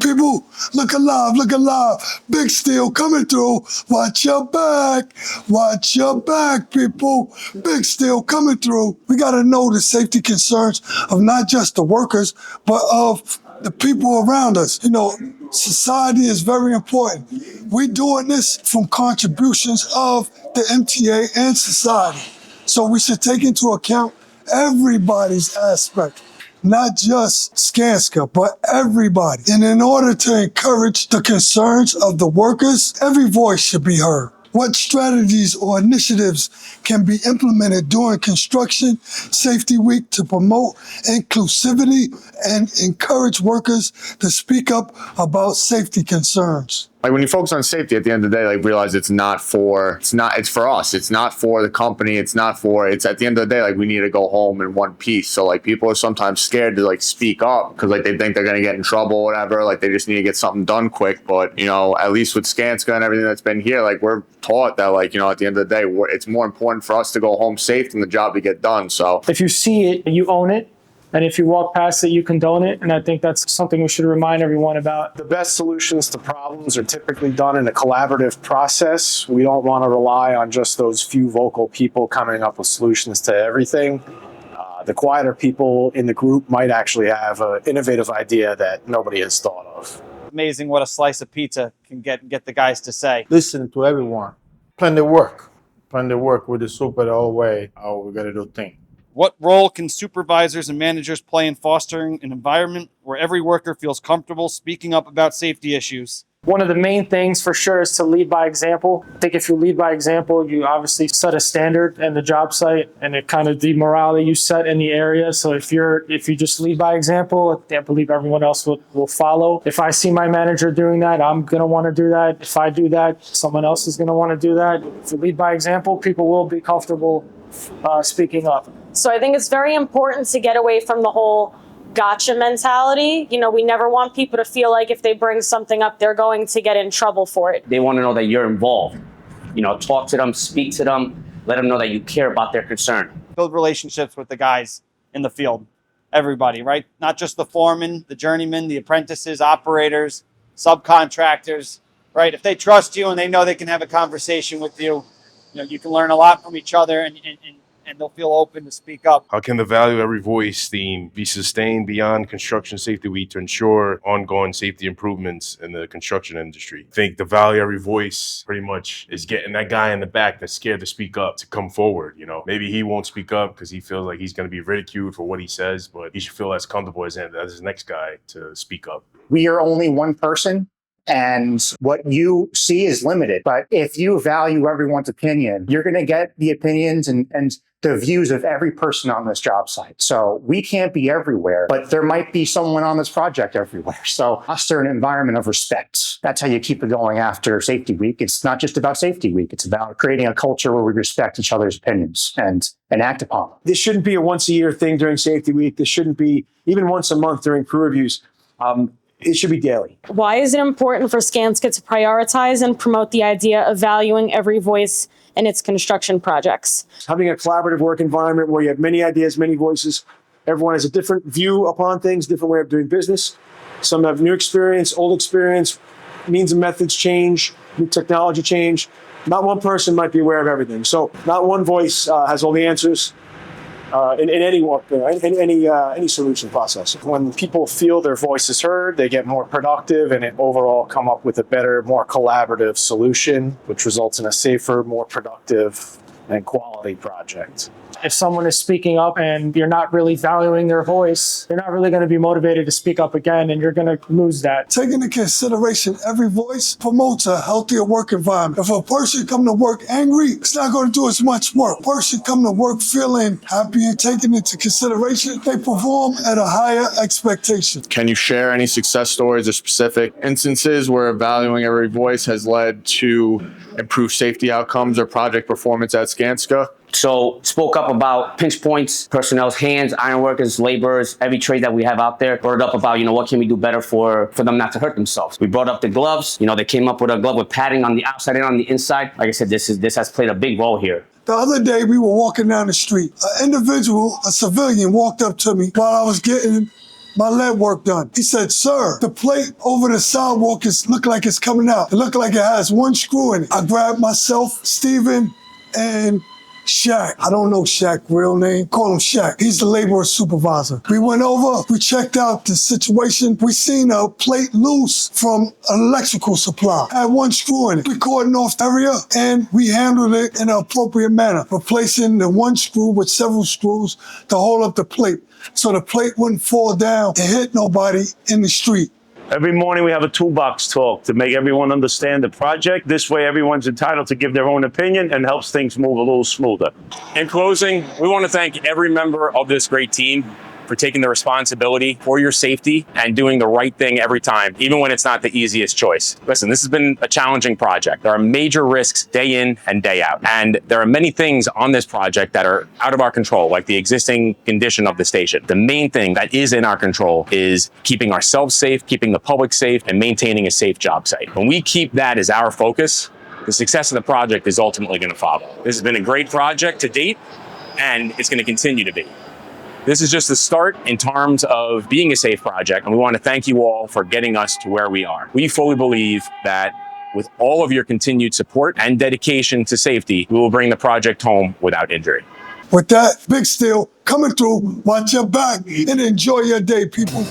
people, look alive, look alive. Big Steel coming through. Watch your back, people. Big Steel coming through. We got to know the safety concerns of not just the workers, but of the people around us. You know, society is very important. We're doing this from contributions of the MTA and society. So we should take into account everybody's aspect, not just Skanska, but everybody. And in order to encourage the concerns of the workers, every voice should be heard. What strategies or initiatives can be implemented during Construction Safety Week to promote inclusivity and encourage workers to speak up about safety concerns? Like when you focus on safety at the end of the day, like realize it's for us. It's not for the company. It's at the end of the day, like we need to go home in one piece. So like people are sometimes scared to like speak up because like they think they're going to get in trouble or whatever. Like they just need to get something done quick. But, you know, at least with Skanska and everything that's been here, like we're taught that like, you know, at the end of the day, it's more important for us to go home safe than the job to get done. So if you see it, you own it. And if you walk past it, you condone it. And I think that's something we should remind everyone about. The best solutions to problems are typically done in a collaborative process. We don't want to rely on just those few vocal people coming up with solutions to everything. The quieter people in the group might actually have an innovative idea that nobody has thought of. Amazing what a slice of pizza can get the guys to say. Listen to everyone. Plan the work. Plan the work with the super all the way. How we got to do things. What role can supervisors and managers play in fostering an environment where every worker feels comfortable speaking up about safety issues? One of the main things for sure is to lead by example. I think if you lead by example, you obviously set a standard in the job site and it kind of the morale that you set in the area. So if you just lead by example, I believe everyone else will follow. If I see my manager doing that, I'm going to want to do that. If I do that, someone else is going to want to do that. If you lead by example, people will be comfortable speaking up. So I think it's very important to get away from the whole gotcha mentality. You know, we never want people to feel like if they bring something up, they're going to get in trouble for it. They want to know that you're involved. You know, talk to them, speak to them, let them know that you care about their concern. Build relationships with the guys in the field. Everybody, right? Not just the foremen, the journeymen, the apprentices, operators, subcontractors, right? If they trust you and they know they can have a conversation with you, you know, you can learn a lot from each other and they'll feel open to speak up. How can the Value Every Voice theme be sustained beyond Construction Safety Week to ensure ongoing safety improvements in the construction industry? I think the Value Every Voice pretty much is getting that guy in the back that's scared to speak up to come forward. You know, maybe he won't speak up because he feels like he's going to be ridiculed for what he says, but he should feel as comfortable as his next guy to speak up. We are only one person. And what you see is limited. But if you value everyone's opinion, you're going to get the opinions and the views of every person on this job site. So we can't be everywhere, but there might be someone on this project everywhere. So foster an environment of respect. That's how you keep it going after Safety Week. It's not just about Safety Week. It's about creating a culture where we respect each other's opinions and act upon them. This shouldn't be a once a year thing during Safety Week. This shouldn't be even once a month during crew reviews. It should be daily. Why is it important for Skanska to prioritize and promote the idea of valuing every voice in its construction projects? Having a collaborative work environment where you have many ideas, many voices, everyone has a different view upon things, different way of doing business. Some have new experience, old experience, means and methods change, new technology change. Not one person might be aware of everything. So not one voice has all the answers. In any work, any solution process. When people feel their voice is heard, they get more productive and it overall come up with a better, more collaborative solution, which results in a safer, more productive and quality project. If someone is speaking up and you're not really valuing their voice, they're not really going to be motivated to speak up again, and you're going to lose that. Taking into consideration every voice promotes a healthier work environment. If a person come to work angry, it's not going to do as much work. A person come to work feeling happy and taking into consideration, they perform at a higher expectation. can you share any success stories or specific instances where valuing every voice has led to improved safety outcomes or project performance at Skanska? So spoke up about pinch points, personnel's hands, ironworkers, laborers, every trade that we have out there. Brought up about, what can we do better for them not to hurt themselves. We brought up the gloves. They came up with a glove with padding on the outside and on the inside. Like I said, this has played a big role here. The other day, we were walking down the street. An individual, a civilian, walked up to me while I was getting my lead work done. He said, sir, the plate over the sidewalk look like it's coming out. It looked like it has one screw in it. I grabbed myself, Steven, and Shaq. I don't know Shaq's real name. Call him Shaq. He's the laborer supervisor. We went over, we checked out the situation. We seen a plate loose from an electrical supply. Had one screw in it. We cordoned off the area and we handled it in an appropriate manner, replacing the one screw with several screws to hold up the plate so the plate wouldn't fall down and hit nobody in the street. Every morning we have a toolbox talk to make everyone understand the project. This way everyone's entitled to give their own opinion and helps things move a little smoother. In closing, we want to thank every member of this great team for taking the responsibility for your safety and doing the right thing every time, even when it's not the easiest choice. Listen, this has been a challenging project. There are major risks day in and day out. And there are many things on this project that are out of our control, like the existing condition of the station. The main thing that is in our control is keeping ourselves safe, keeping the public safe, and maintaining a safe job site. When we keep that as our focus, the success of the project is ultimately going to follow. This has been a great project to date, and it's going to continue to be. This is just the start in terms of being a safe project, and we want to thank you all for getting us to where we are. We fully believe that with all of your continued support and dedication to safety, we will bring the project home without injury. With that, Big Steel coming through. Watch your back and enjoy your day, people.